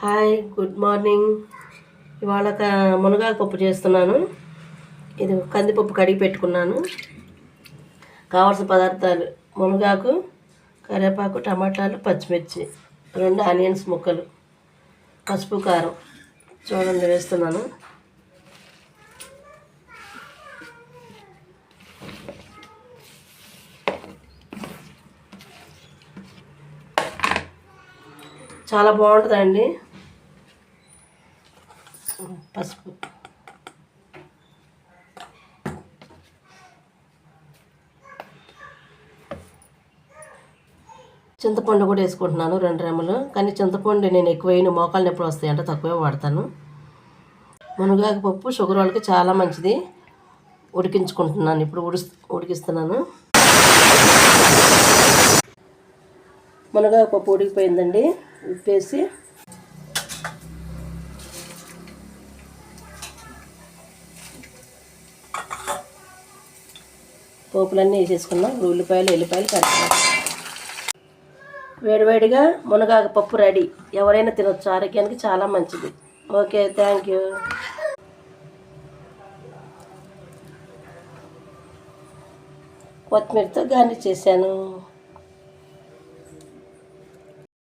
Hi, good morning. ఇవాళ మునగాకు పప్పు చేస్తున్నాను. ఇది కందిపప్పు కడిగి పెట్టుకున్నాను. కావాల్సిన పదార్థాలు: మునగాకు, కరివేపాకు, టమాటాలు, పచ్చిమిర్చి, 2 ఆనియన్స్ ముక్కలు, పసుపు, కారం. చూడండి, వేస్తున్నాను. చాలా బాగుంటుందండి. పసుపు, చింతపండు కూడా వేసుకుంటున్నాను, 2 రెమ్మలు. కానీ చింతపండు నేను ఎక్కువ వేయను, మోకాలు నొప్పులు వస్తాయంటే తక్కువే వాడతాను. మునగాకు పప్పు షుగర్ వాళ్ళకి చాలా మంచిది. ఉడికించుకుంటున్నాను, ఇప్పుడు ఉడికిస్తున్నాను. మునగాకు పప్పు ఉడికిపోయిందండి. ఉప్పేసి పోపులన్నీ వేసేసుకున్నాం. ఉల్లిపాయలు, ఎల్లిపాయలు, కరివేపాకు. వేడివేడిగా మునగాకు పప్పు రెడీ. ఎవరైనా తినొచ్చు, ఆరోగ్యానికి చాలా మంచిది. Okay, thank you. కొత్తిమీరతో గార్నిష్ చేశాను.